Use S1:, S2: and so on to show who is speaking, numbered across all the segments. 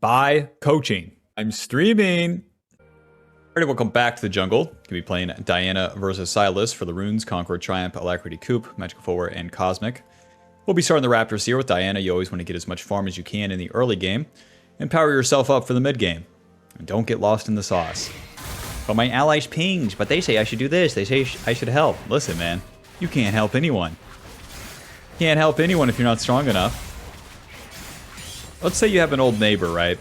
S1: by coaching. I'm streaming. Alright, welcome back to the jungle. Gonna be playing Diana versus Silas for the runes, Conqueror, Triumph, Alacrity, Coup, Magical Forward, and Cosmic. We'll be starting the Raptors here with Diana. You always want to get as much farm as you can in the early game and power yourself up for the mid game. And don't get lost in the sauce. But my allies pinged, but they say I should do this. They say I should help. Listen, man, you can't help anyone. Can't help anyone if you're not strong enough. Let's say you have an old neighbor, right?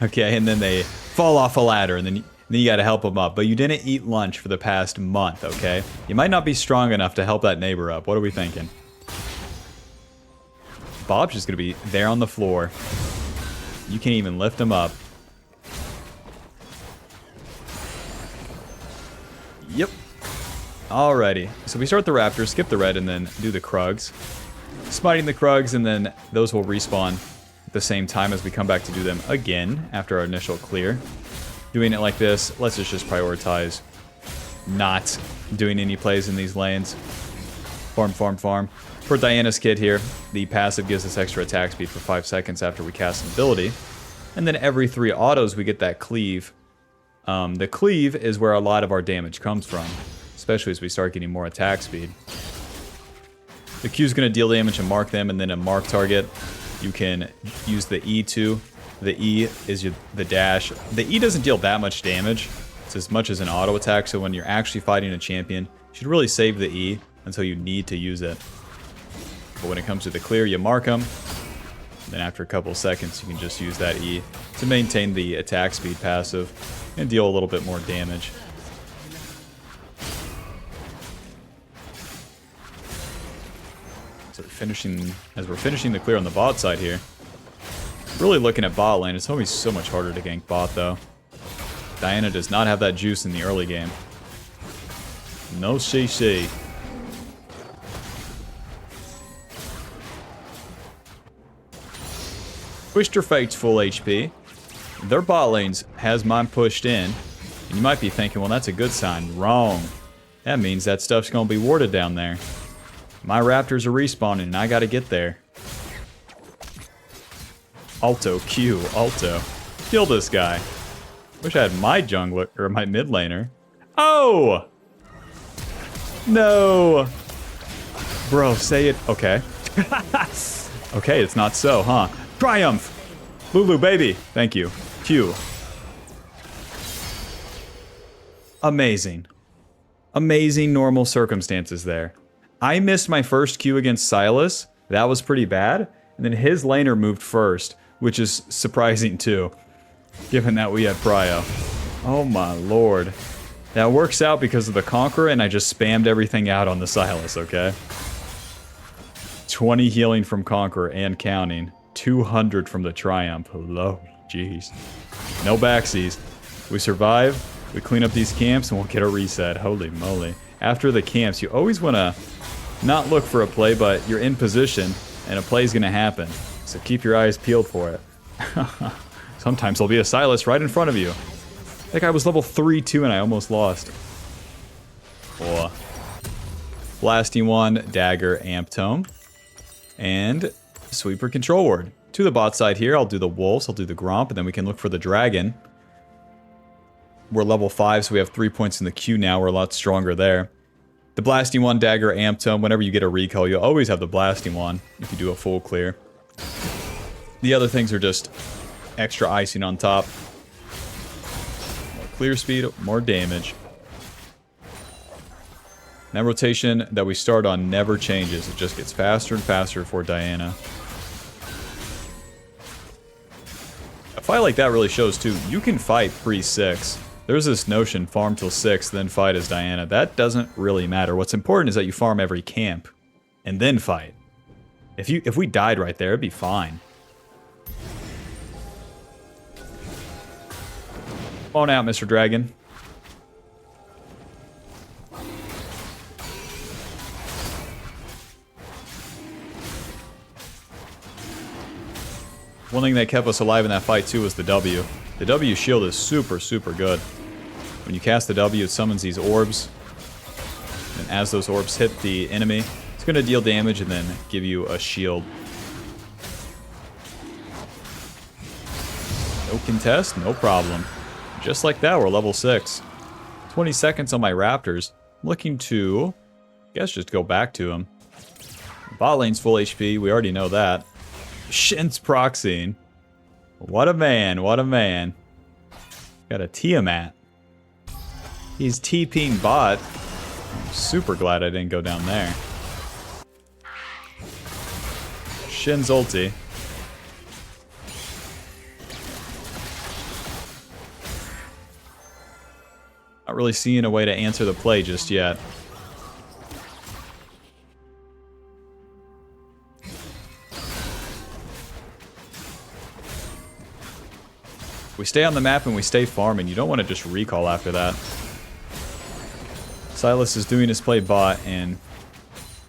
S1: Okay, and then they fall off a ladder, and then you got to help them up. But you didn't eat lunch for the past month, okay? You might not be strong enough to help that neighbor up. What are we thinking? Bob's just going to be there on the floor. You can't even lift him up. Yep. Alrighty. So we start the Raptors, skip the red, and then do the Krugs. Smiting the Krugs, and then those will respawn at the same time as we come back to do them again after our initial clear. Doing it like this, let's just prioritize not doing any plays in these lanes. Farm, farm, farm. For Diana's kit here, the passive gives us extra attack speed for 5 seconds after we cast an ability. And then every 3 autos we get that cleave. The cleave is where a lot of our damage comes from, especially as we start getting more attack speed. The Q is going to deal damage and mark them, and then a mark target, you can use the E2. The E is the dash. The E doesn't deal that much damage. It's as much as an auto attack, so when you're actually fighting a champion, you should really save the E until you need to use it. But when it comes to the clear, you mark them. Then after a couple seconds, you can just use that E to maintain the attack speed passive and deal a little bit more damage. So as we're finishing the clear on the bot side here, really looking at bot lane. It's always so much harder to gank bot though. Diana does not have that juice in the early game. No CC. Twister Fate's full HP. Their bot lanes has mine pushed in. And you might be thinking, well, that's a good sign. Wrong. That means that stuff's going to be warded down there. My Raptors are respawning, and I gotta get there. Alto, Q, Alto. Kill this guy. Wish I had my jungler, or my mid laner. Oh! No! Bro, say it. Okay. Okay, it's not so, huh? Triumph! Lulu, baby! Thank you. Q. Amazing. Amazing normal circumstances there. I missed my first Q against Silas. That was pretty bad. And then his laner moved first, which is surprising too, given that we had Prio. Oh my lord. That works out because of the Conqueror, and I just spammed everything out on the Silas, okay? 20 healing from Conqueror and counting. 200 from the Triumph. Hello. Jeez. No backsies. We survive, we clean up these camps, and we'll get a reset. Holy moly. After the camps, you always want to not look for a play, but you're in position, and a play's going to happen. So keep your eyes peeled for it. Sometimes there'll be a Silas right in front of you. That guy was level 3-2, and I almost lost. Oh. Blasting one, Dagger, Amp Tome, and Sweeper Control Ward. To the bot side here, I'll do the Wolves, I'll do the Gromp, and then we can look for the Dragon. We're level 5, so we have 3 points in the queue now. We're a lot stronger there. The Blasting one, Dagger, Amp Tome. Whenever you get a recall, you'll always have the Blasting one if you do a full clear. The other things are just extra icing on top. More clear speed, more damage. That rotation that we start on never changes. It just gets faster and faster for Diana. A fight like that really shows too. You can fight pre-6. There's this notion, farm till 6, then fight as Diana. That doesn't really matter. What's important is that you farm every camp, and then fight. If we died right there, it'd be fine. Come on out, Mr. Dragon. One thing that kept us alive in that fight too was the W. The W shield is super, super good. When you cast the W, it summons these orbs. And as those orbs hit the enemy, it's going to deal damage and then give you a shield. No contest, no problem. Just like that, we're level 6. 20 seconds on my Raptors. Looking to, I guess, just go back to him. Bot lane's full HP, we already know that. Shin's proxying. What a man, what a man. Got a Tiamat. He's TPing bot. I'm super glad I didn't go down there. Shin's ulti. Not really seeing a way to answer the play just yet. We stay on the map and we stay farming. You don't want to just recall after that. Silas is doing his play bot, and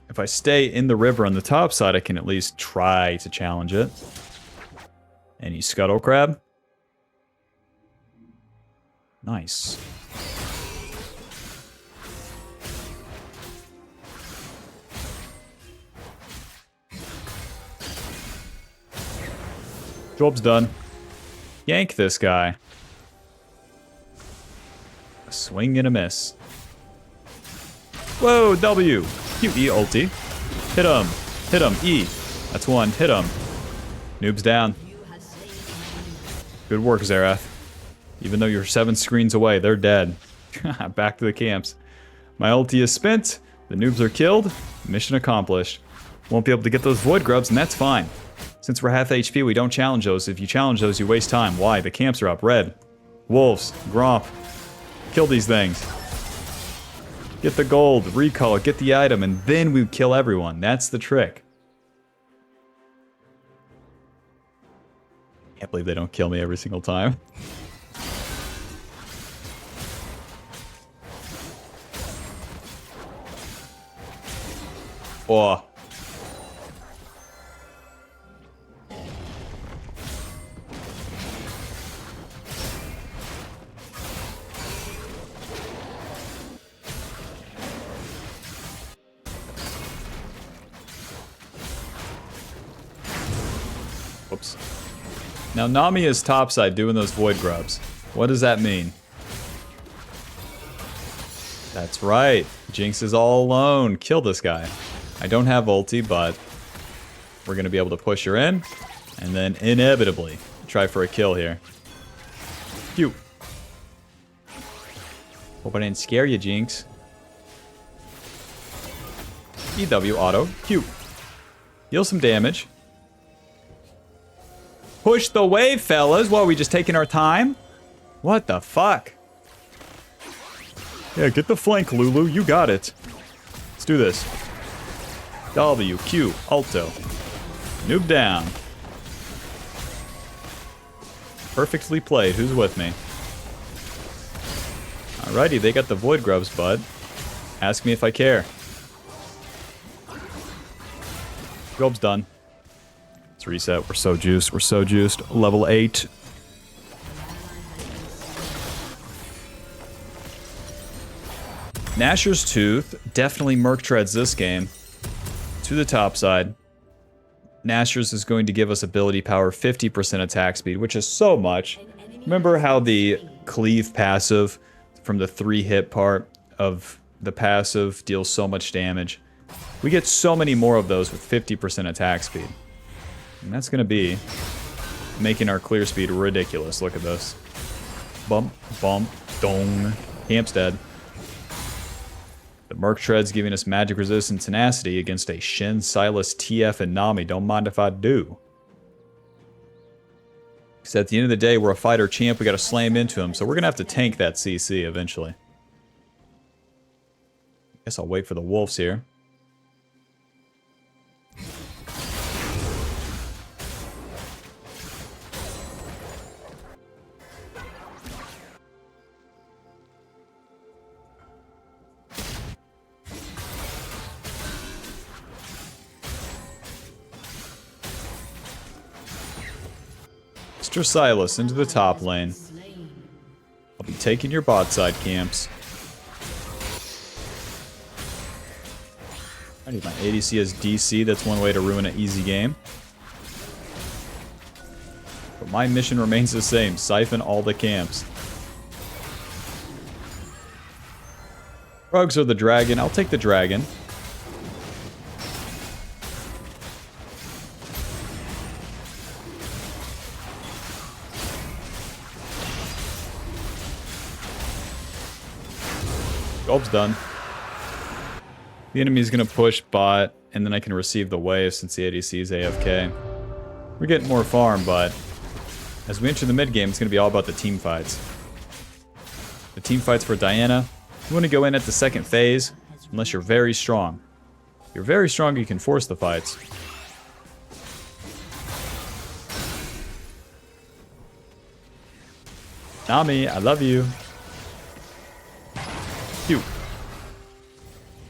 S1: if I stay in the river on the top side, I can at least try to challenge it. Any scuttle crab? Nice. Job's done. Yank this guy. A swing and a miss. Whoa, W. QE ulti. Hit him. Hit him. E. That's one. Hit him. Noob's down. Good work, Xerath. Even though you're 7 screens away, they're dead. Back to the camps. My ulti is spent. The noobs are killed. Mission accomplished. Won't be able to get those void grubs, and that's fine. Since we're half HP, we don't challenge those. If you challenge those, you waste time. Why? The camps are up. Red. Wolves. Gromp. Kill these things. Get the gold. Recall it. Get the item. And then we kill everyone. That's the trick. Can't believe they don't kill me every single time. Oh. Whoops. Now Nami is topside doing those void grubs. What does that mean? That's right. Jinx is all alone. Kill this guy. I don't have ulti, but we're going to be able to push her in. And then inevitably try for a kill here. Phew. Hope I didn't scare you, Jinx. EW auto. Q. Deal some damage. Push the wave, fellas. What, are we just taking our time? What the fuck? Yeah, get the flank, Lulu. You got it. Let's do this. W, Q, Alto. Noob down. Perfectly played. Who's with me? Alrighty, they got the void grubs, bud. Ask me if I care. Job's done. Let's reset. We're so juiced. We're so juiced. Level 8. Nashor's Tooth definitely Merc Treads this game. To the top side. Nashor's is going to give us ability power 50% attack speed, which is so much. Remember how the cleave passive from the 3-hit part of the passive deals so much damage? We get so many more of those with 50% attack speed. And that's going to be making our clear speed ridiculous. Look at this. Bump, bump, dong. Camp's dead. The Merc Tread's giving us magic resistance tenacity against a Shin, Silas, TF, and Nami. Don't mind if I do. Because at the end of the day, we're a fighter champ. We got to slam into him. So we're going to have to tank that CC eventually. Guess I'll wait for the wolves here. Mr. Silas into the top lane. I'll be taking your bot side camps. I need my ADC as DC. That's one way to ruin an easy game. But My mission remains the same. Siphon all the camps. Rugs or the dragon? I'll take the dragon. Job's done. The enemy's gonna push bot, and then I can receive the wave since the ADC is AFK. We're getting more farm, but as we enter the mid game, it's gonna be all about the team fights. The team fights for Diana. You want to go in at the second phase, unless you're very strong. If you're very strong, you can force the fights. Nami, I love you. Phew.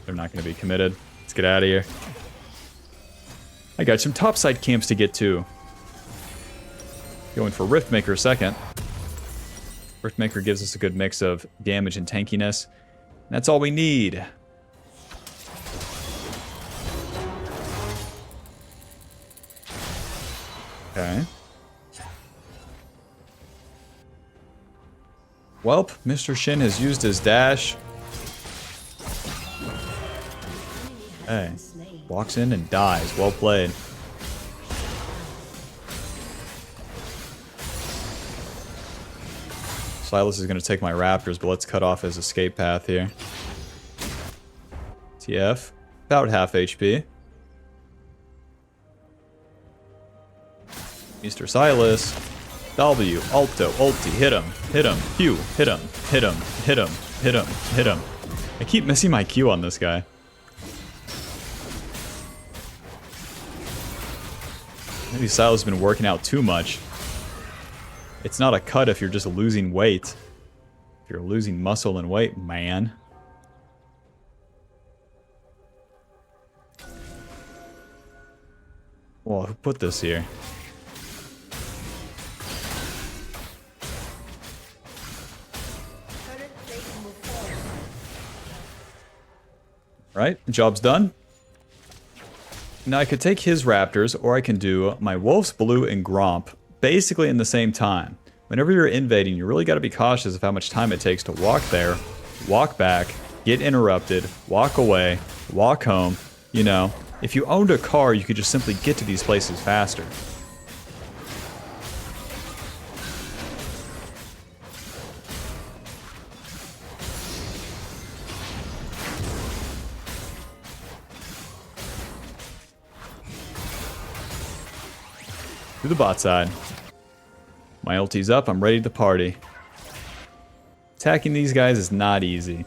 S1: They're not going to be committed. Let's get out of here. I got some topside camps to get to. Going for Riftmaker second. Riftmaker gives us a good mix of damage and tankiness. And that's all we need. Okay. Welp, Mr. Shin has used his dash. Hey, walks in and dies. Well played. Silas is going to take my raptors, but let's cut off his escape path here. TF, about half HP. Mr. Silas. W, Alto, Ulti, hit him, Q, hit him. I keep missing my Q on this guy. Maybe Silas has been working out too much. It's not a cut if you're just losing weight. If you're losing muscle and weight, man. Well, who put this here? Right, job's done. Now I could take his raptors, or I can do my wolves, blue, and gromp basically in the same time. Whenever you're invading, you really got to be cautious of how much time it takes to walk there, walk back, get interrupted, walk away, walk home. You know, if you owned a car, you could just simply get to these places faster. To the bot side. My ulti's up, I'm ready to party. Attacking these guys is not easy.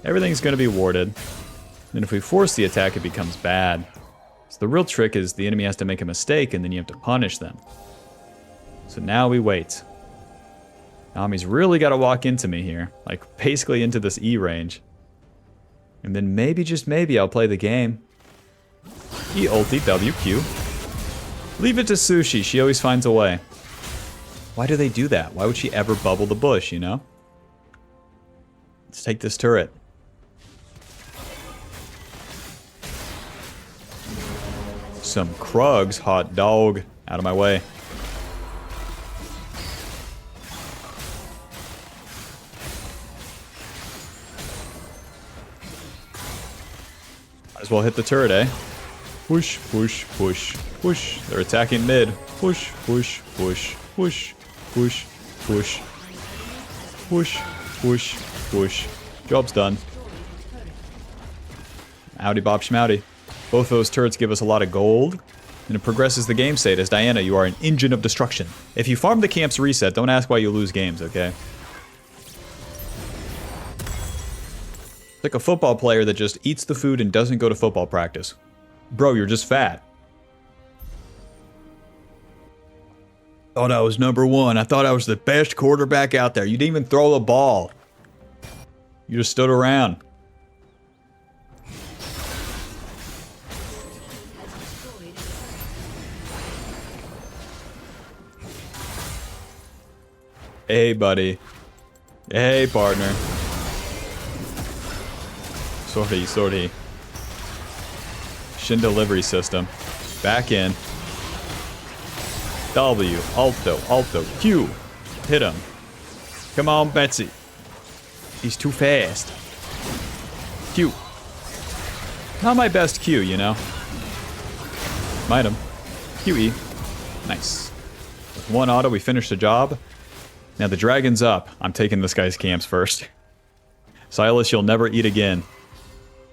S1: Everything's going to be warded. And if we force the attack, it becomes bad. So the real trick is the enemy has to make a mistake and then you have to punish them. So now we wait. Nami's really got to walk into me here. Like, basically into this E range. And then maybe, just maybe, I'll play the game. E ulti, W, Q. Leave it to Sushi, she always finds a way. Why do they do that? Why would she ever bubble the bush, you know? Let's take this turret. Some Krugs, hot dog. Out of my way. Might as well hit the turret, eh? Push, push, push, push. They're attacking mid. Push, push, push, push, push, push, push, push, push. Job's done. Howdy bop schmowdy. Both those turrets give us a lot of gold, and it progresses the game state. As Diana, you are an engine of destruction. If you farm the camps reset, don't ask why you lose games, okay? It's like a football player that just eats the food and doesn't go to football practice. Bro, you're just fat. Thought I was #1. I thought I was the best quarterback out there. You didn't even throw the ball. You just stood around. Hey, buddy. Hey, partner. Sorry, sorry. Shin delivery system. Back in. W, Alto, Q. Hit him. Come on, Betsy. He's too fast. Q. Not my best Q, you know. Might him. QE. Nice. With one auto, we finish the job. Now the dragon's up. I'm taking this guy's camps first. Silas, you'll never eat again.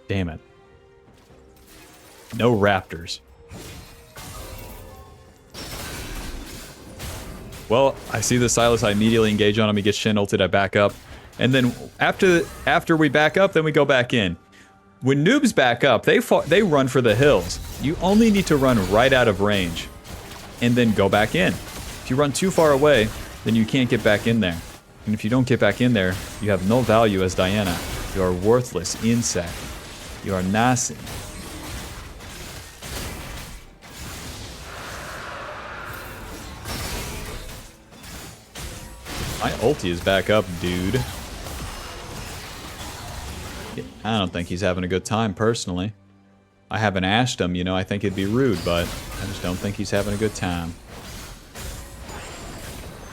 S1: Damn it. No raptors. Well, I see the Silas. I immediately engage on him. He gets shin ulted. I back up. And then after we back up, then we go back in. When noobs back up, they run for the hills. You only need to run right out of range. And then go back in. If you run too far away, then you can't get back in there. And if you don't get back in there, you have no value as Diana. You are a worthless insect. You are nothing. My ulti is back up, dude. I don't think he's having a good time, personally. I haven't asked him, you know, I think it'd be rude, but I just don't think he's having a good time.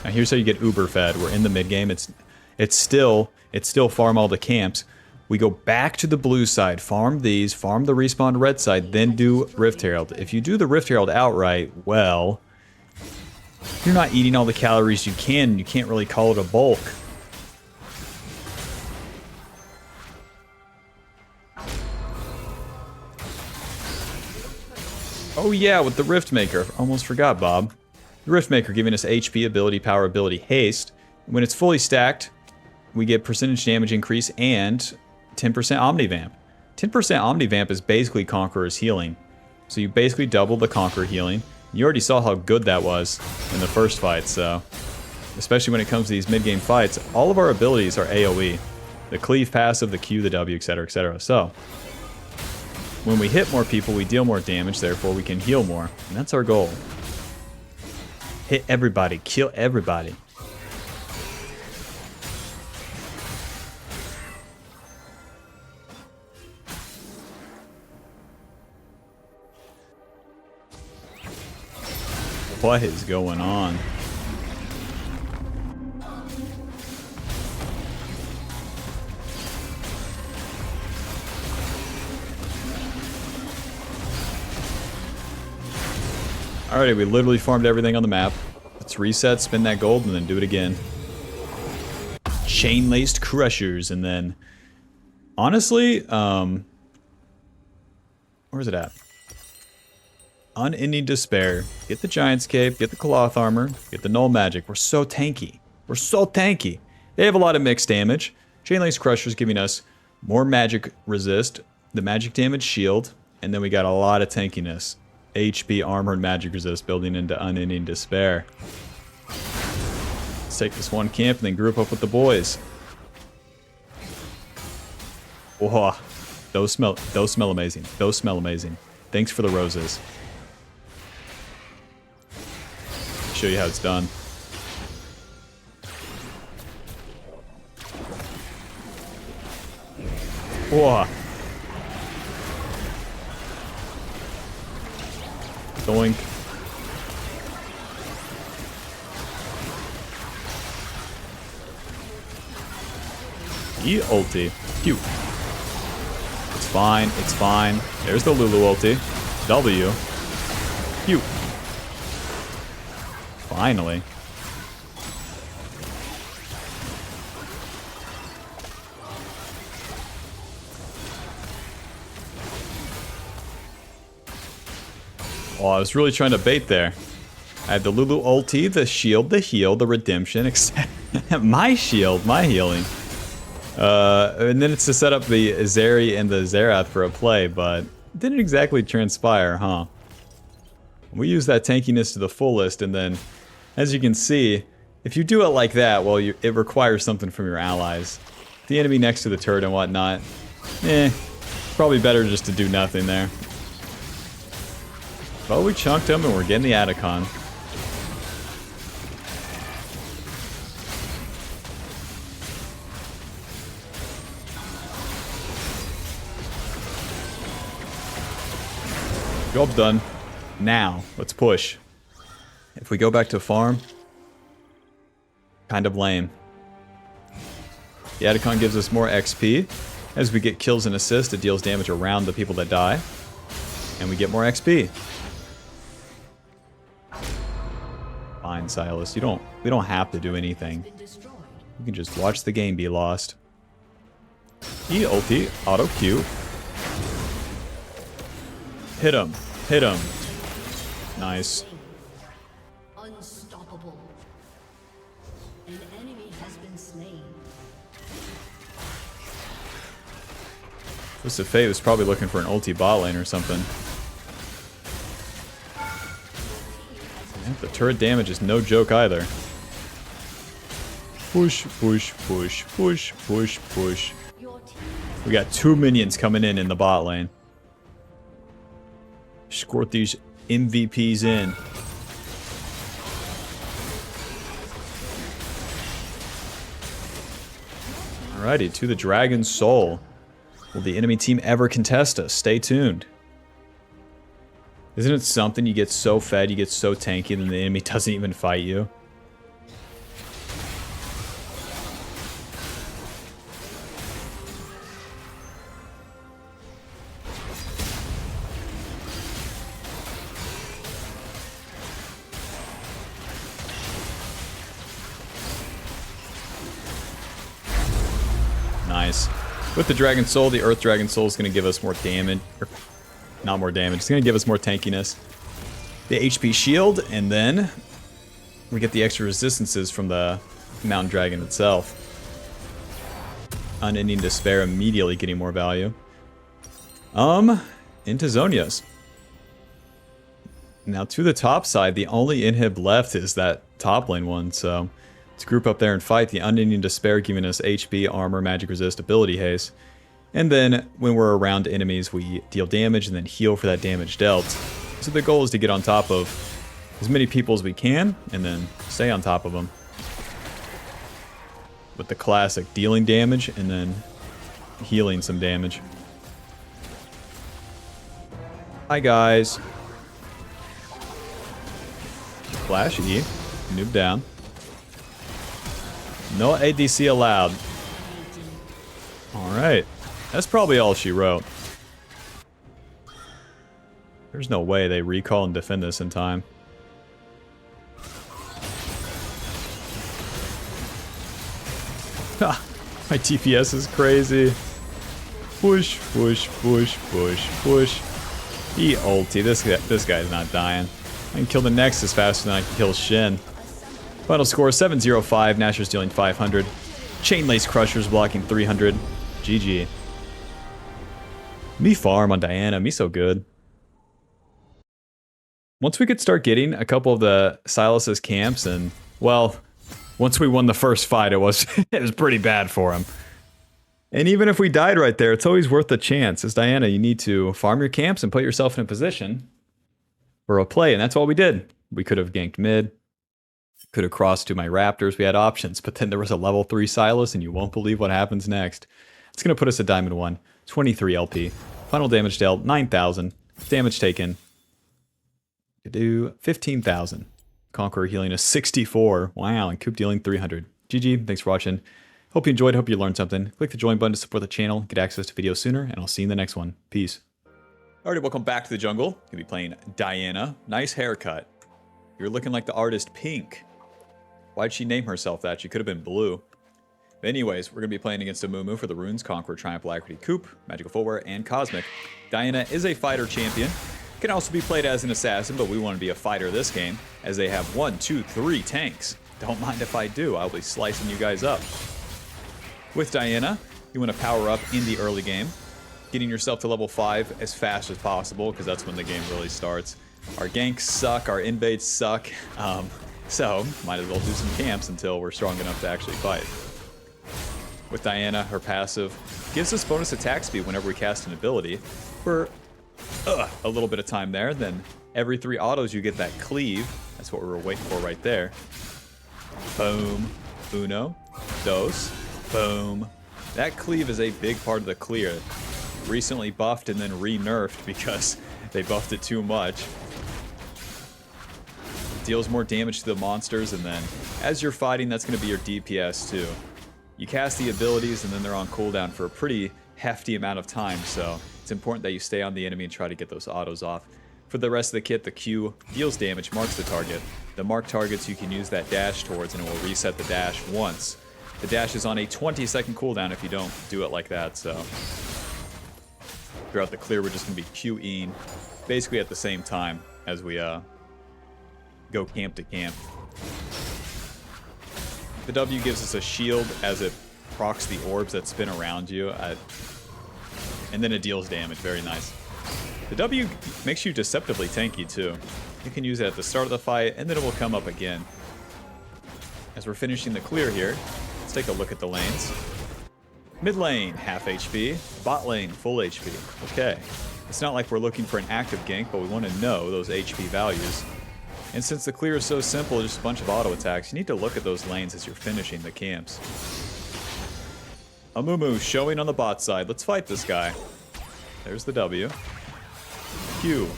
S1: Now here's how you get uber fed. We're in the mid game. It's still farm all the camps. We go back to the blue side, farm these, farm the respawn red side, then do Rift Herald. If you do the Rift Herald outright, well, you're not eating all the calories you can. You can't really call it a bulk. Oh yeah, with the Rift Maker. Almost forgot, Bob. The Rift Maker giving us HP, ability, power, ability, haste. When it's fully stacked, we get percentage damage increase and 10% Omnivamp. 10% Omnivamp is basically Conqueror's healing. So you basically double the Conqueror healing. You already saw how good that was in the first fight, so... Especially when it comes to these mid-game fights, all of our abilities are AoE. The cleave passive, the Q, the W, etc., etc. So, when we hit more people, we deal more damage, therefore we can heal more. And that's our goal. Hit everybody, kill everybody. What is going on? Alrighty, we literally farmed everything on the map. Let's reset, spin that gold, and then do it again. Chain-laced crushers, and then... Honestly, where's it at? Unending Despair. Get the Giant's Cape, get the Cloth Armor, get the Null Magic. We're so tanky. We're so tanky. They have a lot of mixed damage. Chain-laced crushers giving us more magic resist, the magic damage shield, and then we got a lot of tankiness. HP, armor, and magic resist building into Unending Despair. Let's take this one camp and then group up with the boys. Whoa. Those smell amazing. Those smell amazing. Thanks for the roses. Show you how it's done. Whoa. Doink. E ulti. Q. It's fine. It's fine. There's the Lulu ulti. W. Q. Finally. Oh, I was really trying to bait there. I had the Lulu ulti, the shield, the heal, the redemption, my shield, my healing. And then it's to set up the Zeri and the Zerath for a play, but didn't exactly transpire, huh? We use that tankiness to the fullest, and then, as you can see, if you do it like that, well, it requires something from your allies. The enemy next to the turret and whatnot, probably better just to do nothing there. But we chunked him, and we're getting the Atacon. Job's done. Now, let's push. If we go back to farm, kind of lame. The Atacon gives us more XP. As we get kills and assists, it deals damage around the people that die. And we get more XP. Fine, Silas. We don't have to do anything. You can just watch the game be lost. E ulti, auto Q. Hit him. Hit him. Nice.
S2: Unstoppable. An enemy has been slain.
S1: Twisted Fate was probably looking for an ulti bot lane or something. Yeah, the turret damage is no joke either. Push, push, push, push, push, push. We got 2 minions coming in the bot lane. Squirt these MVPs in. Alrighty, to the Dragon's Soul. Will the enemy team ever contest us? Stay tuned. Isn't it something? You get so fed, you get so tanky, and the enemy doesn't even fight you. Nice. With the Dragon Soul, the Earth Dragon Soul is going to give us more damage. Not more damage. It's going to give us more tankiness. The HP shield, and then we get the extra resistances from the Mountain Dragon itself. Unending Despair immediately getting more value. Into Zonia's. Now to the top side, the only inhib left is that top lane one, so let's group up there and fight. The Unending Despair giving us HP, armor, magic resist, ability haste. And then when we're around enemies, we deal damage and then heal for that damage dealt. So the goal is to get on top of as many people as we can and then stay on top of them. With the classic dealing damage and then healing some damage. Hi guys. Flash E. Noob down. No ADC allowed. Alright. That's probably all she wrote. There's no way they recall and defend this in time. My TPS is crazy. Push, push, push, push, push. He ulti. This guy's not dying. I can kill the Nexus faster than I can kill Shin. Final score 705. Nasher's dealing 500. Chainlace Crusher's blocking 300. GG. Me farm on Diana. Me so good. Once we could start getting a couple of the Silas's camps and, well, once we won the first fight, it was pretty bad for him. And even if we died right there, it's always worth the chance. As Diana, you need to farm your camps and put yourself in a position for a play, and that's all we did. We could have ganked mid, could have crossed to my Raptors. We had options, but then there was a level 3 Silas, and you won't believe what happens next. It's going to put us at Diamond 1, 23 LP. Final damage dealt, 9,000. Damage taken, to do 15,000. Conqueror healing us 64. Wow, and Coop dealing 300. GG, thanks for watching. Hope you enjoyed, hope you learned something. Click the join button to support the channel, get access to videos sooner, and I'll see you in the next one. Peace. Alrighty, welcome back to the jungle. Gonna be playing Diana. Nice haircut. You're looking like the artist Pink. Why'd she name herself that? She could have been blue. But anyways, we're gonna be playing against a Mumu for the Runes, Conqueror, Triumph, Alacrity, Coop, Magical Footwear, and Cosmic. Diana is a fighter champion. Can also be played as an assassin, but we want to be a fighter this game, as they have 1, 2, 3 tanks. Don't mind if I do, I'll be slicing you guys up. With Diana, you want to power up in the early game, getting yourself to level 5 as fast as possible, because that's when the game really starts. Our ganks suck, our invades suck, so might as well do some camps until we're strong enough to actually fight. With Diana, her passive gives us bonus attack speed whenever we cast an ability for a little bit of time there. Then every 3 autos you get that cleave. That's what we were waiting for right there. Boom. Uno. Dos. Boom. That cleave is a big part of the clear. Recently buffed and then re-nerfed because they buffed it too much. deals more damage to the monsters, and then as you're fighting, that's going to be your DPS too. You cast the abilities, and then they're on cooldown for a pretty hefty amount of time, so it's important that you stay on the enemy and try to get those autos off. For the rest of the kit, the Q deals damage, marks the target. The marked targets you can use that dash towards, and it will reset the dash once. The dash is on a 20-second cooldown if you don't do it like that, so throughout the clear, we're just going to be QEing basically at the same time as we go camp to camp. The W gives us a shield as it procs the orbs that spin around you, and then it deals damage. Very nice. The W makes you deceptively tanky too. You can use it at the start of the fight, and then it will come up again. As we're finishing the clear here, let's take a look at the lanes. Mid lane, half HP. Bot lane, full HP. Okay. It's not like we're looking for an active gank, but we want to know those HP values. And since the clear is so simple, just a bunch of auto attacks, you need to look at those lanes as you're finishing the camps. Amumu showing on the bot side. Let's fight this guy. There's the W. Q.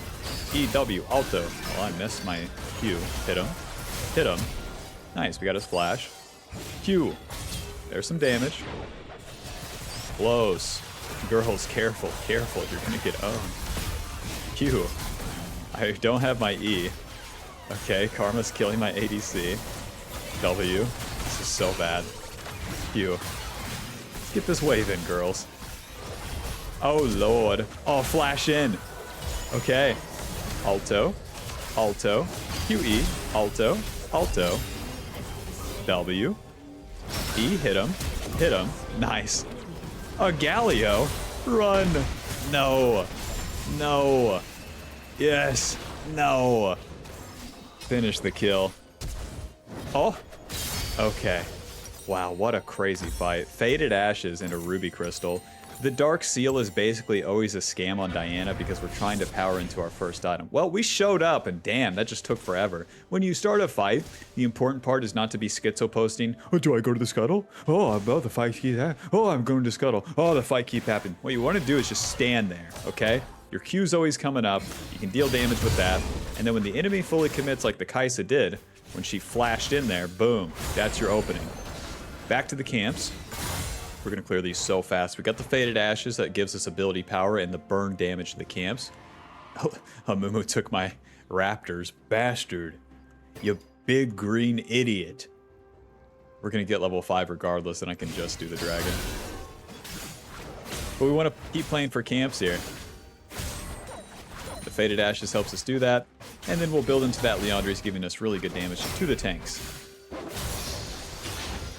S1: E, W, Alto. Oh, I missed my Q. Hit him. Hit him. Nice, we got his flash. Q. There's some damage. Close. Girls, careful, careful. You're gonna get owned. Q. I don't have my E. Okay, Karma's killing my ADC. W. This is so bad. Q. Let's get this wave in, girls. Oh, Lord. Oh, flash in. Okay. Alto. Alto. QE. Alto. Alto. W. E. Hit him. Hit him. Nice. A Galio. Run. No. No. Yes. No. Finish the kill. Oh. Okay. Wow, what a crazy fight. Faded Ashes into Ruby Crystal. The Dark Seal is basically always a scam on Diana because we're trying to power into our first item. Well, we showed up, and damn, that just took forever. When you start a fight, the important part is not to be schizo posting. Oh, do I go to the scuttle? Oh, the fight keep happening. Oh, I'm going to scuttle. Oh, the fight keep happening. What you want to do is just stand there, okay? Your Q's always coming up. You can deal damage with that. And then when the enemy fully commits like the Kaisa did, when she flashed in there, boom, that's your opening. Back to the camps. We're going to clear these so fast. We got the Faded Ashes that gives us ability power and the burn damage to the camps. Oh, Amumu took my raptors. Bastard. You big green idiot. We're going to get level 5 regardless, and I can just do the dragon. But we want to keep playing for camps here. The Faded Ashes helps us do that. And then we'll build into that Leandre's giving us really good damage to the tanks.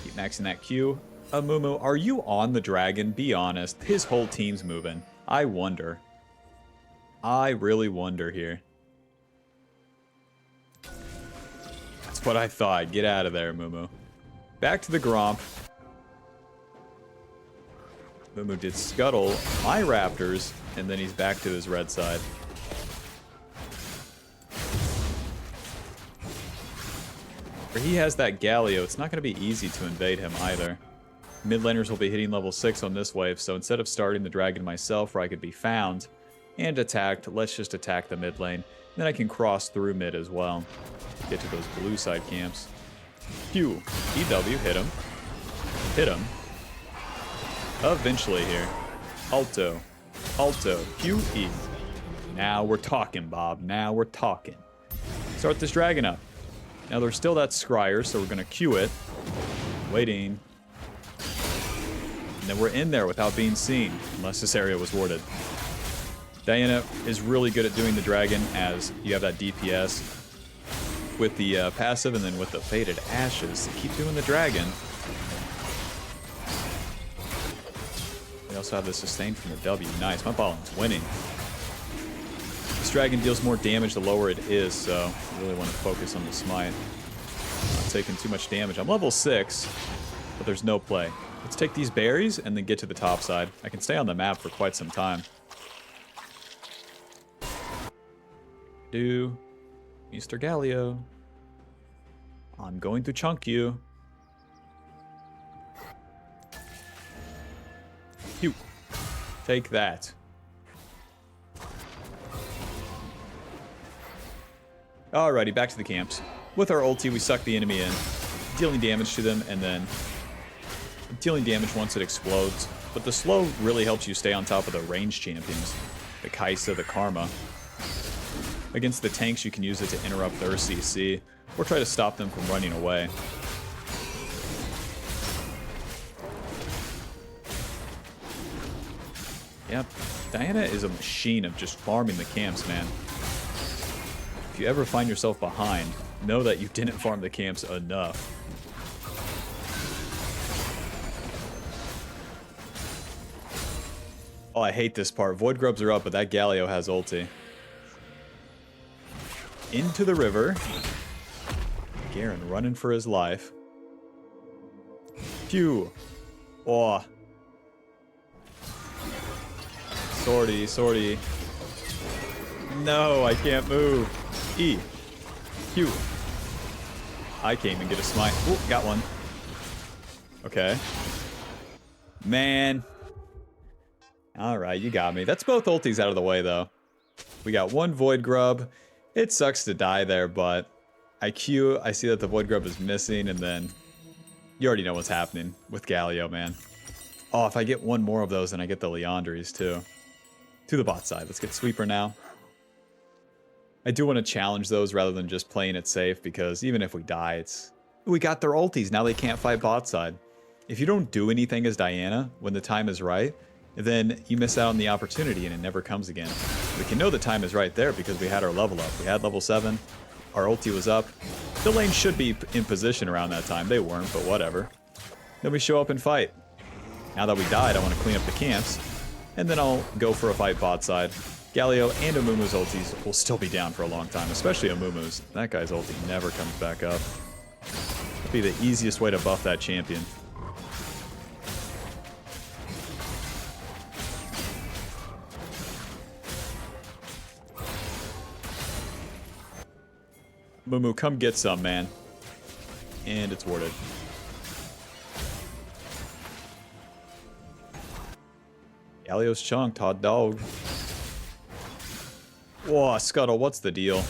S1: Keep maxing that Q. Amumu, are you on the dragon? Be honest. His whole team's moving. I wonder. I really wonder here. That's what I thought. Get out of there, Amumu. Back to the Gromp. Amumu did scuttle my raptors, and then he's back to his red side. Where he has that Galio, it's not going to be easy to invade him either. Mid laners will be hitting level 6 on this wave, so instead of starting the dragon myself where I could be found and attacked, let's just attack the mid lane. Then I can cross through mid as well. Get to those blue side camps. Q, EW, hit him. Hit him. Eventually here. Alto. Alto. QE. Now we're talking, Bob. Now we're talking. Start this dragon up. Now there's still that scryer, so we're going to Q it. Waiting. And then we're in there without being seen, unless this area was warded. Diana is really good at doing the dragon as you have that DPS with the passive and then with the Faded Ashes. Keep doing the dragon. We also have the sustain from the W. Nice, my bottom's winning. This dragon deals more damage the lower it is, so I really want to focus on the smite. Not taking too much damage. I'm level 6, but there's no play. Let's take these berries and then get to the top side. I can stay on the map for quite some time. Do Mr. Galio. I'm going to chunk you. Phew. Take that. Alrighty, back to the camps. With our ulti, we suck the enemy in, dealing damage to them, and then dealing damage once it explodes. But the slow really helps you stay on top of the ranged champions. The Kai'Sa, the Karma. Against the tanks, you can use it to interrupt their CC, or try to stop them from running away. Yep, Diana is a machine of just farming the camps, man. If you ever find yourself behind, know that you didn't farm the camps enough. Oh, I hate this part. Void Grubs are up, but that Galio has ulti. Into the river. Garen running for his life. Phew. Oh. Sortie. No, I can't move. E. Q. I can't even get a smite. Ooh, got one. Okay. Man. Alright, you got me. That's both ultis out of the way, though. We got one Void Grub. It sucks to die there, but I Q, I see that the Void Grub is missing, and then you already know what's happening with Galio, man. Oh, if I get one more of those, then I get the Liandry's, too. To the bot side. Let's get Sweeper now. I do want to challenge those rather than just playing it safe, because even if we die, we got their ultis. Now they can't fight bot side. If you don't do anything as Diana when the time is right, then you miss out on the opportunity and it never comes again. We can know the time is right there because we had our level up. We had level 7. Our ulti was up. The lane should be in position around that time. They weren't, but whatever. Then we show up and fight. Now that we died, I want to clean up the camps. And then I'll go for a fight bot side. Galio and Amumu's ultis will still be down for a long time, especially Amumu's. That guy's ulti never comes back up. It'll be the easiest way to buff that champion. Mumu, come get some, man. And it's warded. Galio's chunked, hot dog. Whoa, Scuttle, what's the deal?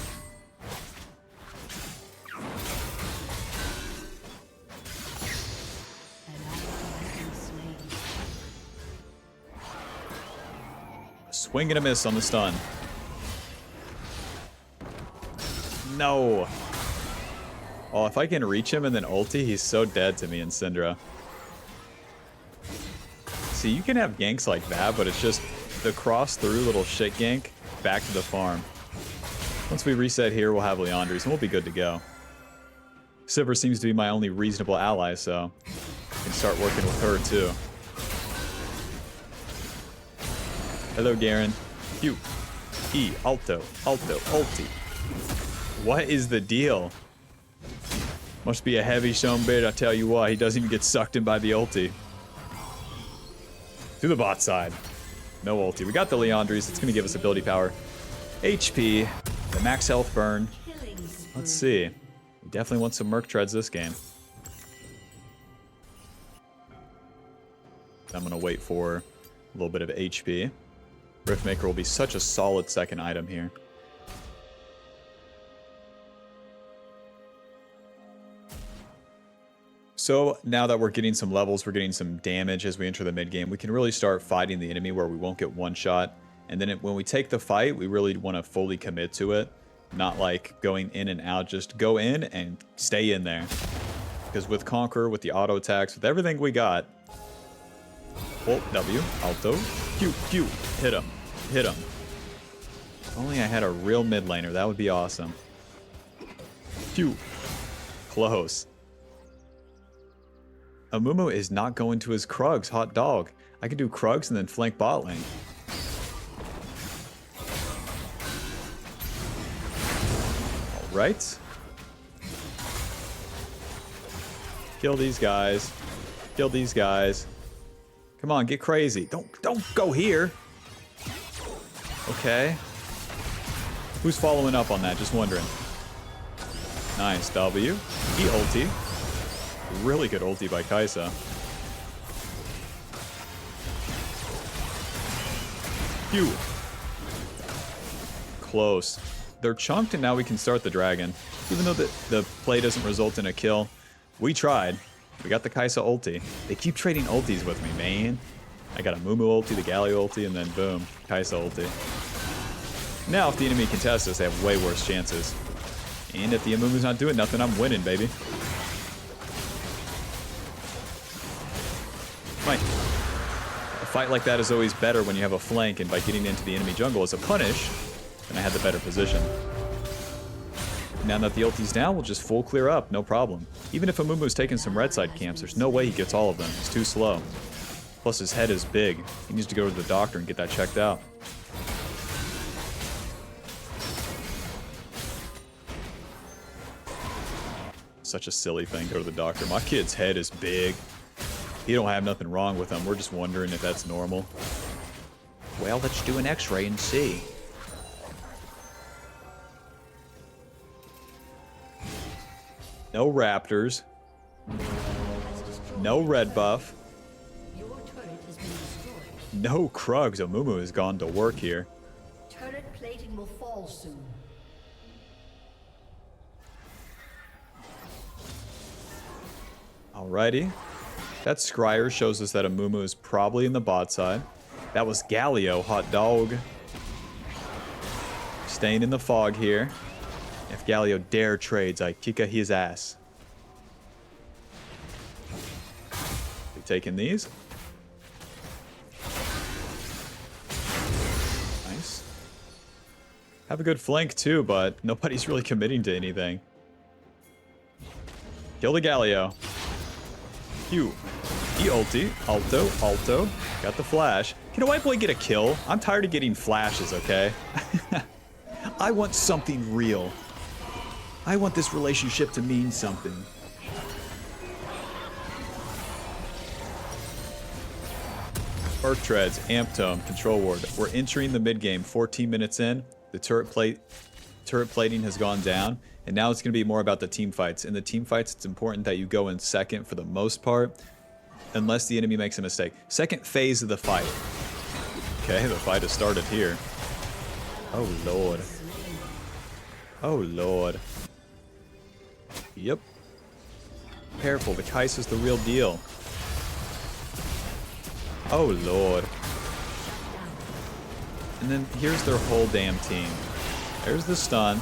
S1: A swing and a miss on the stun. No. Oh, if I can reach him and then ulti, he's so dead to me in Syndra. See, you can have ganks like that, but it's just the cross-through little shit gank back to the farm. Once we reset here, we'll have Liandry's and we'll be good to go. Sivir seems to be my only reasonable ally, so I can start working with her too. Hello, Garen. Q. E. Alto. Ulti. What is the deal? Must be a heavy Sombed, I tell you what. He doesn't even get sucked in by the ulti. To the bot side. No ulti. We got the Liandry's. It's going to give us ability power. HP. The max health burn. Let's see. We definitely want some Merc Treads this game. I'm going to wait for a little bit of HP. Riftmaker will be such a solid second item here. So now that we're getting some levels, we're getting some damage as we enter the mid game, we can really start fighting the enemy where we won't get one shot. And then when we take the fight, we really want to fully commit to it. Not like going in and out, just go in and stay in there. Because with Conqueror, with the auto attacks, with everything we got, Ult W, Alto, Q, hit him. If only I had a real mid laner, that would be awesome. Q, close. Amumu is not going to his Krugs, hot dog. I can do Krugs and then flank bot lane. Alright. Kill these guys. Kill these guys. Come on, get crazy. Don't go here. Okay. Who's following up on that? Just wondering. Nice, W. E ulti. Really good ulti by Kai'Sa. Phew. Close. They're chunked and now we can start the dragon. Even though the play doesn't result in a kill. We tried. We got the Kai'Sa ulti. They keep trading ultis with me, man. I got a Mumu ulti, the Galio ulti, and then boom, Kai'Sa ulti. Now, if the enemy contests us, they have way worse chances. And if the Amumu's not doing nothing, I'm winning, baby. A fight like that is always better when you have a flank, and by getting into the enemy jungle as a punish, then I had the better position. Now that the ulti's down, we'll just full clear up, no problem. Even if Amumu's taking some red side camps, there's no way he gets all of them. He's too slow. Plus his head is big. He needs to go to the doctor and get that checked out. Such a silly thing, go to the doctor. My kid's head is big. He don't have nothing wrong with him. We're just wondering if that's normal. Well, let's do an x-ray and see. No raptors. No red buff.
S2: Your turret has been destroyed.
S1: No Krugs. Amumu has gone to work here.
S2: Turret plating will fall soon.
S1: Alrighty. That Scryer shows us that Amumu is probably in the bot side. That was Galio, hot dog. Staying in the fog here. If Galio dare trades, I kick his ass. We taking these. Nice. Have a good flank too, but nobody's really committing to anything. Kill the Galio. Q. E ulti. Alto. Got the flash. Can a white boy get a kill? I'm tired of getting flashes, okay? I want something real. I want this relationship to mean something. Earth Treads, Amp Tome, Control Ward. We're entering the mid game. 14 minutes in. The turret plating has gone down, and now it's going to be more about the team fights. In the team fights, it's important that you go in second for the most part, unless the enemy makes a mistake. Second phase of the fight. Okay, the fight has started here. Oh lord. Oh lord. Yep. Careful, the Kai'Sa's the real deal. Oh lord. And then here's their whole damn team. There's the stun.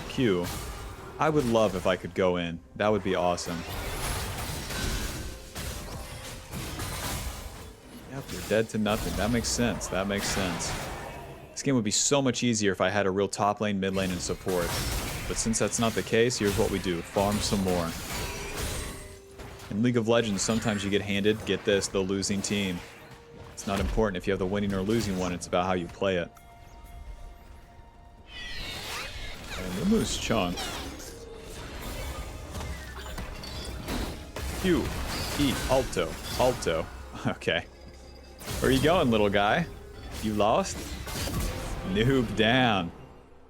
S1: Q. I would love if I could go in. That would be awesome. Yep, you're dead to nothing. That makes sense. That makes sense. This game would be so much easier if I had a real top lane, mid lane, and support. But since that's not the case, here's what we do. Farm some more. In League of Legends, sometimes you get handed, get this, the losing team. It's not important if you have the winning or losing one, it's about how you play it. And Lumu's chunk. Q, E, alto. Okay. Where are you going, little guy? You lost? Noob down.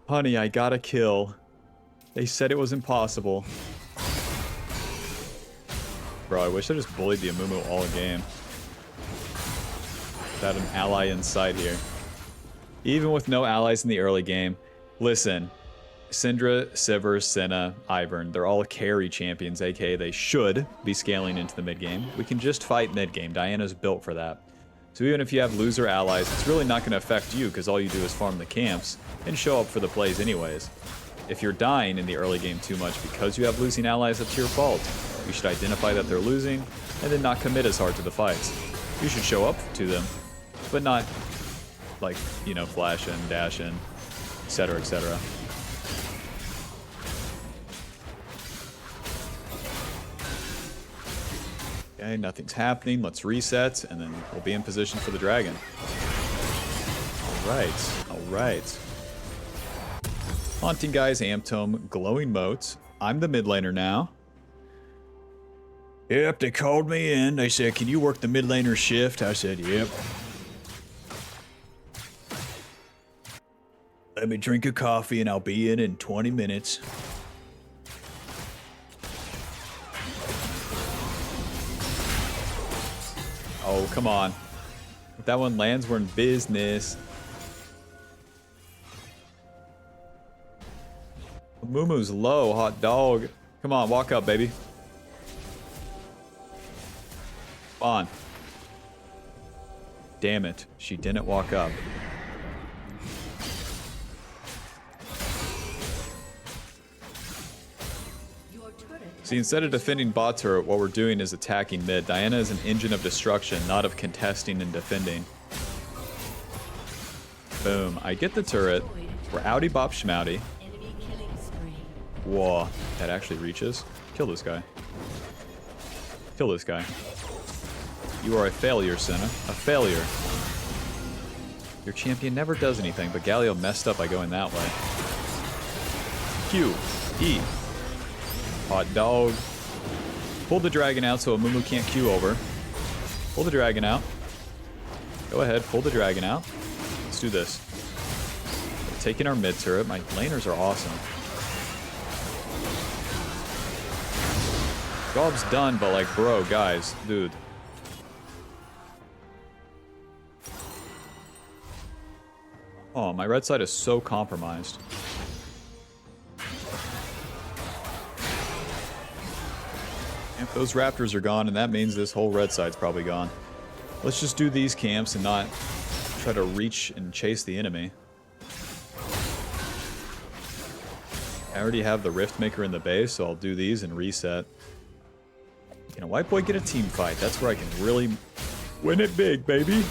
S1: Honey, I got a kill. They said it was impossible. Bro, I wish I just bullied the Amumu all game. Without an ally in sight here. Even with no allies in the early game. Listen, Syndra, Sivir, Senna, Ivern, they're all carry champions, aka they should be scaling into the mid game. We can just fight mid game. Diana's built for that. So even if you have loser allies, it's really not going to affect you because all you do is farm the camps and show up for the plays anyways. If you're dying in the early game too much because you have losing allies, that's your fault. You should identify that they're losing and then not commit as hard to the fights. You should show up to them, but not like, you know, flash in, dash in, etc., etc. Okay, nothing's happening. Let's reset, and then we'll be in position for the dragon. Alright. Haunting Guys, Amp Tome, Glowing Moats. I'm the mid laner now. Yep, they called me in. They said, can you work the mid laner shift? I said, yep. Let me drink a coffee and I'll be in 20 minutes. Oh, come on. If that one lands, we're in business. Mumu's low, hot dog. Come on, walk up, baby. On. Damn it, she didn't walk up. See, instead of defending bot turret, what we're doing is attacking mid. Diana is an engine of destruction, not of contesting and defending. Boom. I get the turret. We're outie bop schmouty. Whoa. That actually reaches. Kill this guy. Kill this guy. You are a failure, Senna. A failure. Your champion never does anything, but Galio messed up by going that way. Q. E. Hot dog. Pull the dragon out so Amumu can't Q over. Pull the dragon out. Go ahead, pull the dragon out. Let's do this. We're taking our mid turret. My laners are awesome. Job's done, but like, bro, guys, dude. Oh, my red side is so compromised. If those raptors are gone, and that means this whole red side's probably gone. Let's just do these camps and not try to reach and chase the enemy. I already have the Rift Maker in the base, so I'll do these and reset. Can a white boy get a team fight? That's where I can really win it big, baby.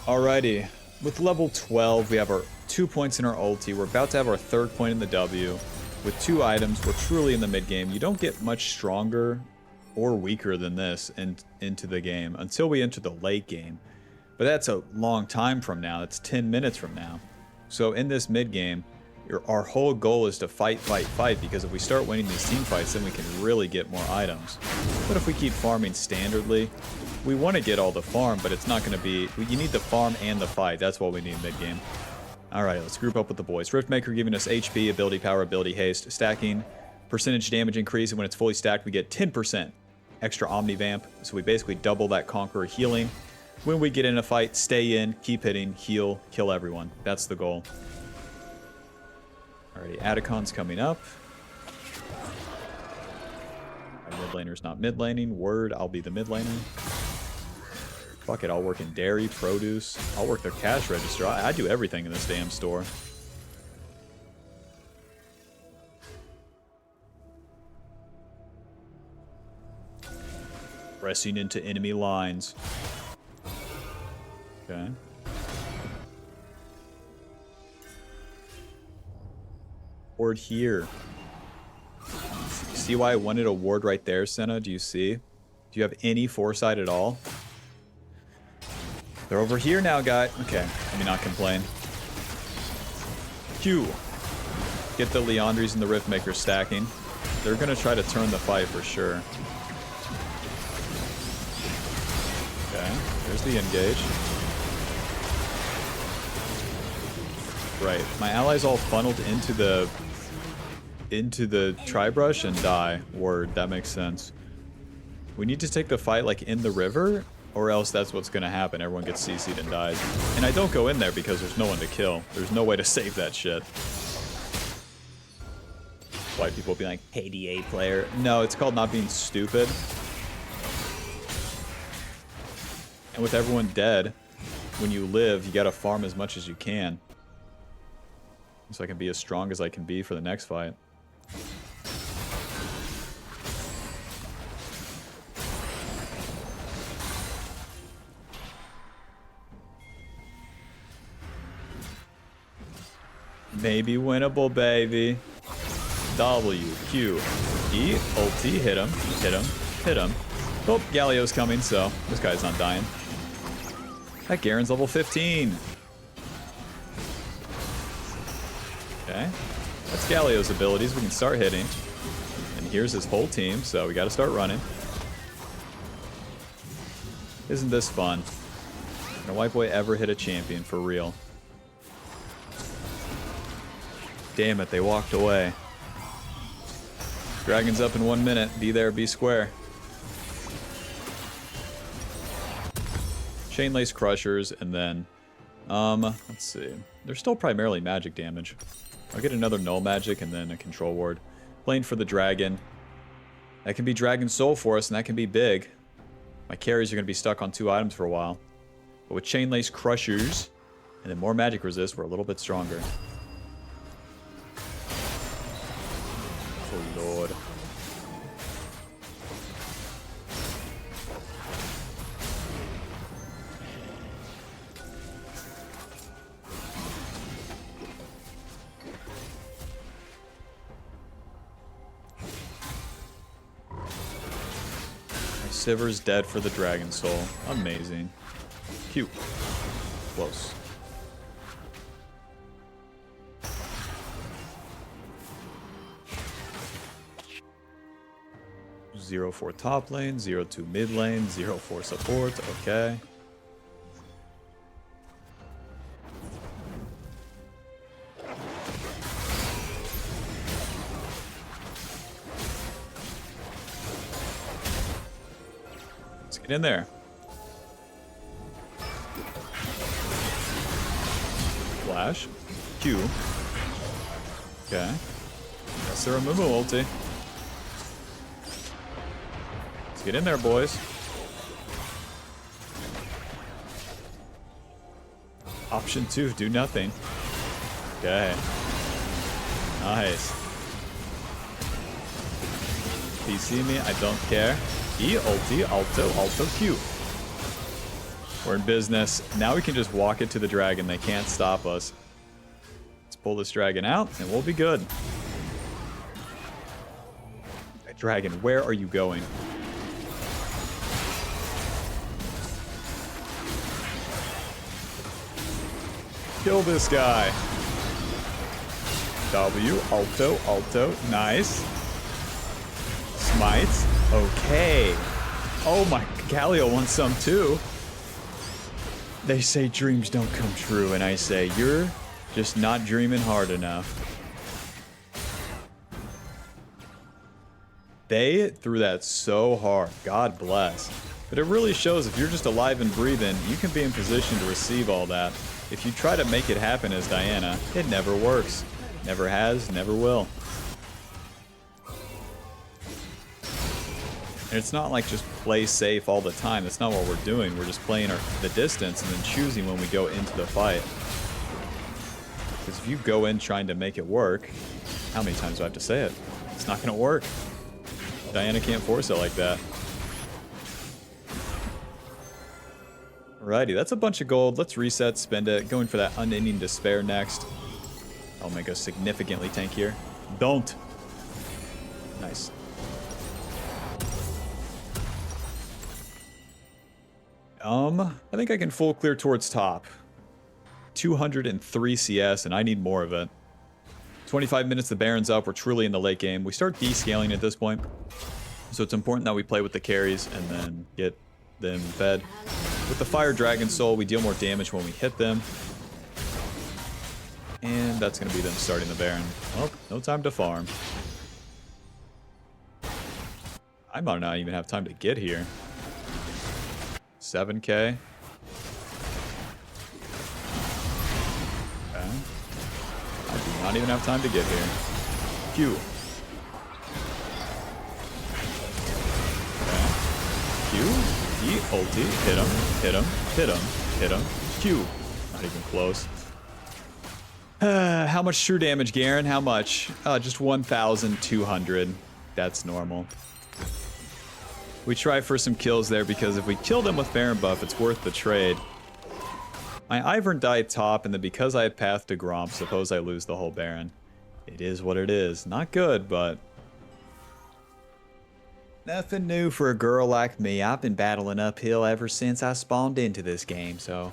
S1: Alrighty. With level 12, we have our 2 points in our ulti. We're about to have our 3rd point in the W. With 2 items, we're truly in the mid game. You don't get much stronger or weaker than this into the game until we enter the late game. But that's a long time from now. That's 10 minutes from now. So in this mid game, our whole goal is to fight, fight, fight, because if we start winning these team fights, then we can really get more items. But if we keep farming standardly, we want to get all the farm, but it's not going to be... You need the farm and the fight. That's what we need mid-game. Alright, let's group up with the boys. Riftmaker giving us HP, ability power, ability haste, stacking, percentage damage increase, and when it's fully stacked, we get 10% extra Omni Vamp. So we basically double that Conqueror healing. When we get in a fight, stay in, keep hitting, heal, kill everyone. That's the goal. Alrighty, Atacon's coming up. My mid laner's not mid laning. Word, I'll be the mid laner. Fuck it, I'll work in dairy, produce. I'll work the cash register. I do everything in this damn store. Pressing into enemy lines. Okay. Ward here. See why I wanted a ward right there, Senna? Do you see? Do you have any foresight at all? They're over here now, guy. Okay, let me not complain. Q. Get the Leandries and the Riftmaker stacking. They're gonna try to turn the fight for sure. Okay, there's the engage. Right, my allies all funneled into the Tri-Brush and die. Word, that makes sense. We need to take the fight like in the river, or else that's what's gonna happen. Everyone gets CC'd and dies. And I don't go in there because there's no one to kill. There's no way to save that shit. White people be like, KDA player. No, it's called not being stupid. And with everyone dead, when you live, you gotta farm as much as you can. So I can be as strong as I can be for the next fight. Maybe winnable, baby. W, Q, E, ulti, hit him, hit him, hit him. Oh, Galio's coming, so this guy's not dying. That Garen's level 15. Okay, that's Galio's abilities. We can start hitting. And here's his whole team, so we gotta start running. Isn't this fun? Can a white boy ever hit a champion for real? Damn it, they walked away. Dragon's up in 1 minute. Be there, be square. Chain Lace Crushers, and then... let's see. they're still primarily magic damage. I'll get another null magic and then a control ward. Playing for the dragon. That can be Dragon Soul for us, and that can be big. My carries are going to be stuck on 2 items for a while. But with Chain Lace Crushers, and then more magic resist, we're a little bit stronger. Oh, Lord. Sivir's dead for the Dragon Soul. Amazing. Cute. Close. Zero for top lane, 0-2 mid lane, 0 for support. Okay. Get in there. Flash. Q. Okay. That's the Remumu ulti. Let's get in there, boys. Option 2, do nothing. Okay. Nice. PC me, I don't care. E, ulti, alto, Q. We're in business. Now we can just walk it to the dragon. They can't stop us. Let's pull this dragon out, and we'll be good. Dragon, where are you going? Kill this guy. W, alto, nice. Smite. Okay. Oh my, Galio wants some too. They say dreams don't come true, and I say you're just not dreaming hard enough. They threw that so hard. God bless. But it really shows if you're just alive and breathing, you can be in position to receive all that. If you try to make it happen as Diana, it never works. Never has, never will. And it's not like just play safe all the time. That's not what we're doing. We're just playing the distance and then choosing when we go into the fight. Because if you go in trying to make it work, how many times do I have to say it? It's not going to work. Diana can't force it like that. Alrighty, that's a bunch of gold. Let's reset, spend it. Going for that Unending Despair next. I'll make us significantly tankier. Don't. Nice. I think I can full clear towards top. 203 CS, and I need more of it. 25 minutes, the Baron's up. We're truly in the late game. We start descaling at this point. So it's important that we play with the carries and then get them fed. With the Fire Dragon Soul, we deal more damage when we hit them. And that's going to be them starting the Baron. Oh, no time to farm. I might not even have time to get here. 7k. Okay. I do not even have time to get here. Q. Okay. Q. E. Ulti. Hit him. Hit him. Hit him. Hit him. Q. Not even close. How much true damage, Garen? How much? Just 1,200. That's normal. We try for some kills there because if we kill them with Baron buff, it's worth the trade. My Ivern died top, and then because I have Path to Gromp, suppose I lose the whole Baron. It is what it is. Not good, but... nothing new for a girl like me. I've been battling uphill ever since I spawned into this game, so...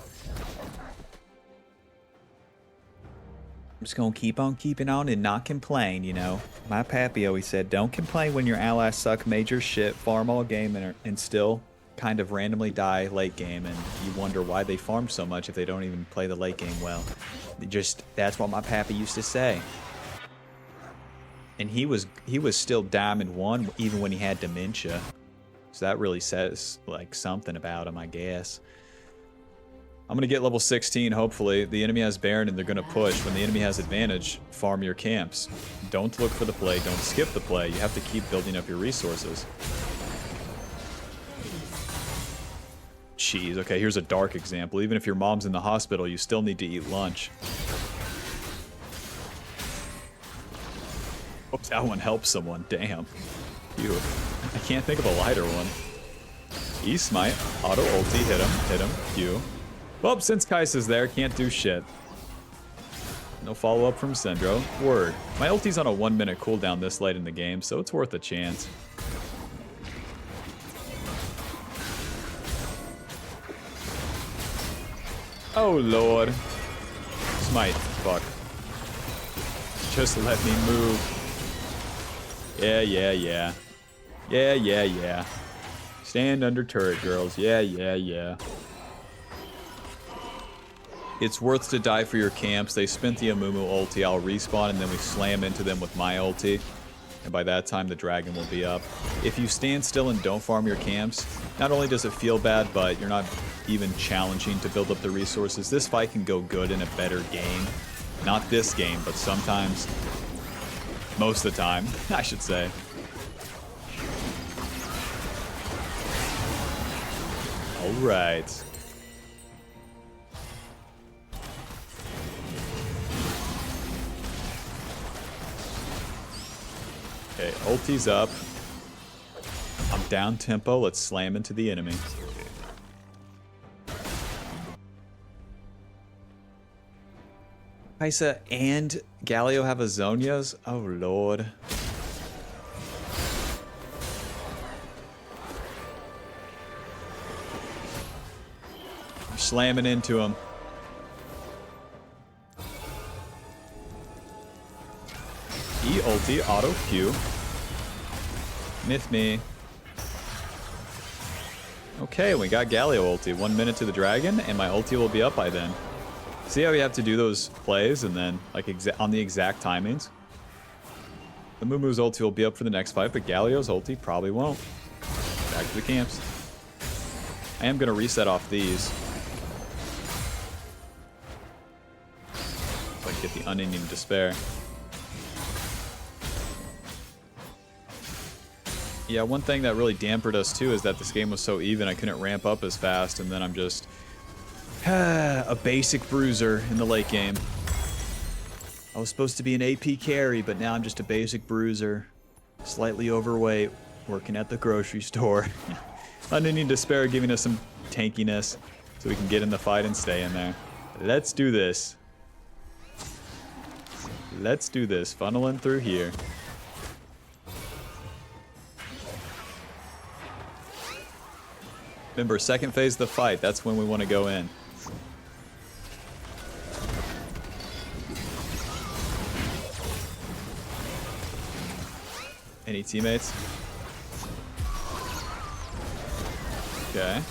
S1: I'm just gonna keep on keeping on and not complain, you know. My pappy always said, don't complain when your allies suck major shit, farm all game, and still kind of randomly die late game, and you wonder why they farm so much if they don't even play the late game well. That's what my pappy used to say. And he was still Diamond 1 even when he had dementia. So that really says, like, something about him, I guess. I'm going to get level 16, hopefully. The enemy has Baron, and they're going to push. When the enemy has advantage, farm your camps. Don't look for the play. Don't skip the play. You have to keep building up your resources. Jeez. Okay, here's a dark example. Even if your mom's in the hospital, you still need to eat lunch. Oh, that one helps someone. Damn. Phew. I can't think of a lighter one. E-smite. Auto ulti. Hit him. Hit him. Q. Well, since Kai'Sa's there, can't do shit. No follow-up from Syndro. Word. My ulti's on a 1-minute cooldown this late in the game, so it's worth a chance. Oh, Lord. Smite. Fuck. Just let me move. Yeah, yeah, yeah. Yeah, yeah, yeah. Stand under turret, girls. Yeah, yeah, yeah. It's worth to die for your camps. They spent the Amumu ulti. I'll respawn, and then we slam into them with my ulti. And by that time, the dragon will be up. If you stand still and don't farm your camps, not only does it feel bad, but you're not even challenging to build up the resources. This fight can go good in a better game. Not this game, but sometimes. Most of the time, I should say. Alright. Okay, ulti's up. I'm down tempo. Let's slam into the enemy. Kai'Sa and Galio have Azonias? Oh, Lord. I'm slamming into him. E-ulti, auto Q. Myth me. Okay, we got Galio ulti. 1 minute to the dragon, and my ulti will be up by then. See how we have to do those plays, and then, like, on the exact timings? The Mumu's ulti will be up for the next fight, but Galio's ulti probably won't. Back to the camps. I am going to reset off these. So I can get the unending despair. Yeah, one thing that really dampened us too is that this game was so even, I couldn't ramp up as fast, and then I'm just a basic bruiser in the late game. I was supposed to be an AP carry, but now I'm just a basic bruiser. Slightly overweight, working at the grocery store. Unending Despair giving us some tankiness, so we can get in the fight and stay in there. Let's do this. Let's do this, funneling through here. Remember, second phase of the fight, that's when we want to go in. Any teammates? Okay.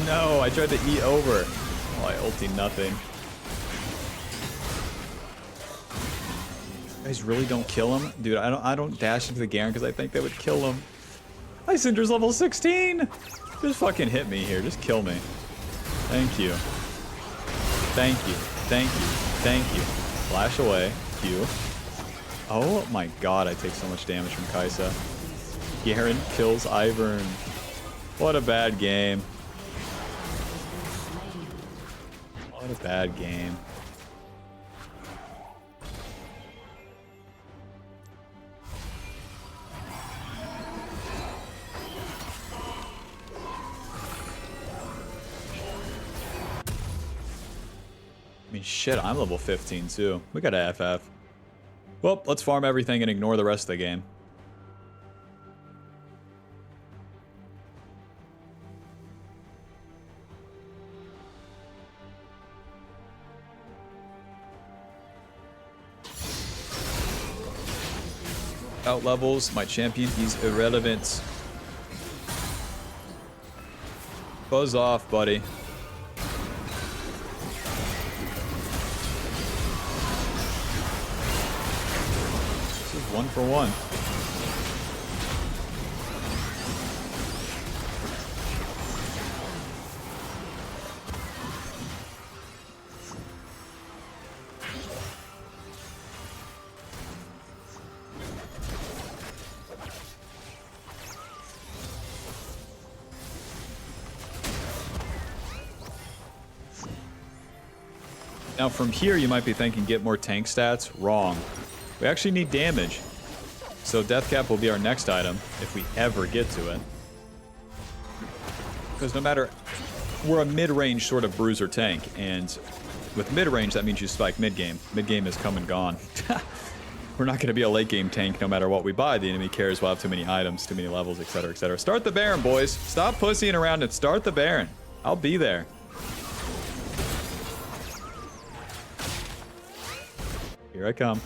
S1: No, I tried to eat over. Oh, I ulti nothing. You guys really don't kill him? Dude, I don't dash into the Garen because I think they would kill him. My Syndra's level 16! Just fucking hit me here. Just kill me. Thank you. Thank you. Thank you. Thank you. Flash away. Q. Oh my god, I take so much damage from Kai'Sa. Garen kills Ivern. What a bad game. What a bad game. I mean, shit, I'm level 15 too. We got a FF. Well, let's farm everything and ignore the rest of the game. Out levels, my champion is irrelevant. Buzz off, buddy. 1 for 1. Now from here you might be thinking get more tank stats. Wrong. We actually need damage. So death cap will be our next item if we ever get to it. Because no matter, we're a mid-range sort of bruiser tank, and with mid-range that means you spike mid-game. Mid-game is come and gone. We're not going to be a late-game tank no matter what we buy. The enemy cares we'll have too many items, too many levels, etc, etc. Start the Baron, boys. Stop pussying around and start the Baron. I'll be there. Here I come.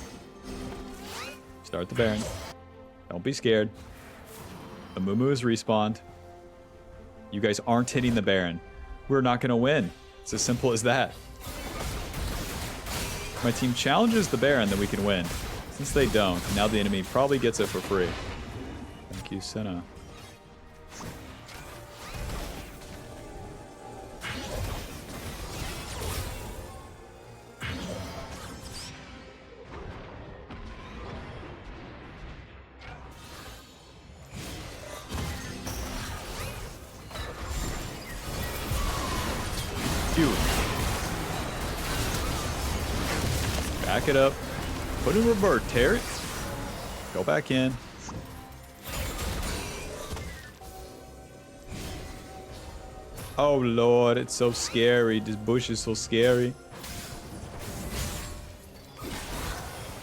S1: Start the Baron. Don't be scared. The Mumu is respawned. You guys aren't hitting the Baron. We're not going to win. It's as simple as that. If my team challenges the Baron, then we can win. Since they don't, now the enemy probably gets it for free. Thank you, Senna. Back it up. Put in revert, tear it. Go back in. Oh lord, it's so scary. This bush is so scary.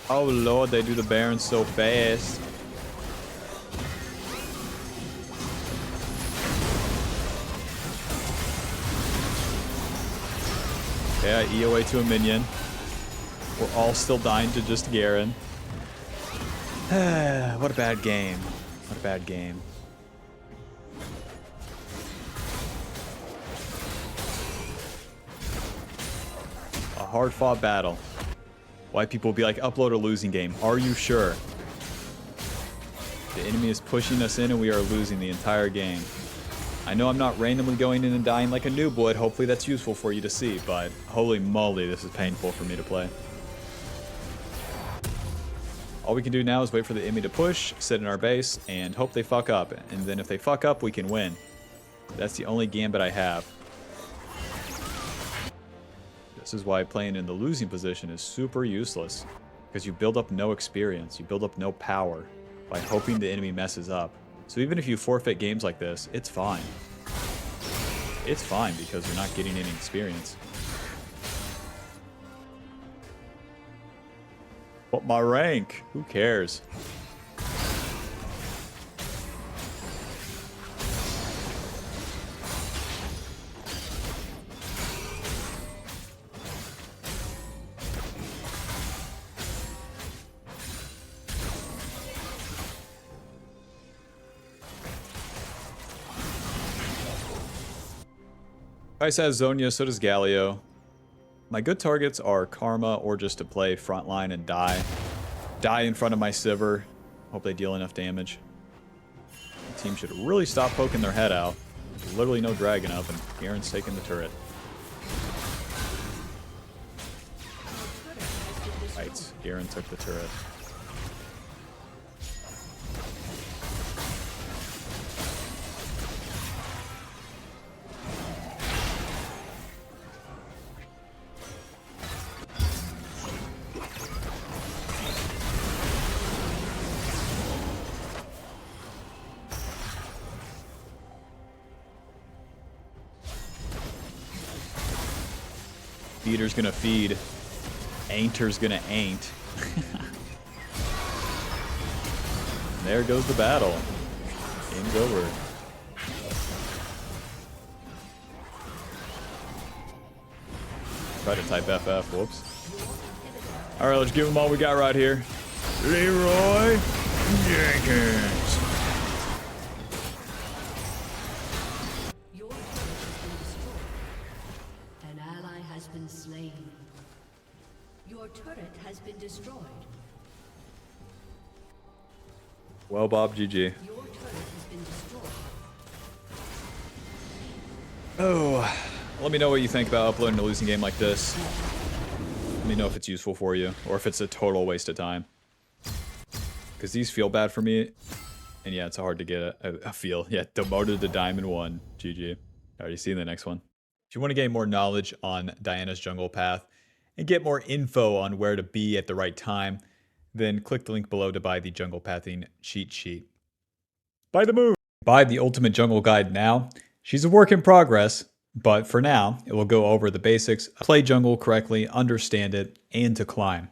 S1: Oh lord, they do the Baron so fast. Okay, I EOA to a minion. We're all still dying to just Garen. What a bad game. What a bad game. A hard-fought battle. Why people will be like, upload a losing game. Are you sure? The enemy is pushing us in and we are losing the entire game. I know I'm not randomly going in and dying like a noob would. Hopefully that's useful for you to see, but holy moly, this is painful for me to play. All we can do now is wait for the enemy to push, sit in our base, and hope they fuck up. And then if they fuck up, we can win. That's the only gambit I have. This is why playing in the losing position is super useless. Because you build up no experience, you build up no power by hoping the enemy messes up. So even if you forfeit games like this, it's fine. It's fine because you're not getting any experience. But my rank, who cares? Ice has Zonia, so does Galio. My good targets are Karma or just to play frontline and die. Die in front of my Sivir. Hope they deal enough damage. The team should really stop poking their head out. There's literally no dragon up and Garen's taking the turret. Right, Garen took the turret. Feeder's gonna feed. Ainter's gonna ain't. There goes the battle. Game's over. Try to type FF, whoops. Alright, let's give them all we got right here. Leroy Jenkins.
S2: Been slain. Your turret has been destroyed.
S1: Well, Bob, GG.
S2: Your turret has been destroyed.
S1: Oh, let me know what you think about uploading a losing game like this. Let me know if it's useful for you, or if it's a total waste of time. Because these feel bad for me. And yeah, it's hard to get a feel. Yeah, demoted to Diamond 1. GG. Alright, see you in the next one. If you want to gain more knowledge on Diana's jungle path, and get more info on where to be at the right time, then click the link below to buy the jungle pathing cheat sheet. Buy the move! Buy the ultimate jungle guide now. She's a work in progress, but for now, it will go over the basics, play jungle correctly, understand it, and to climb.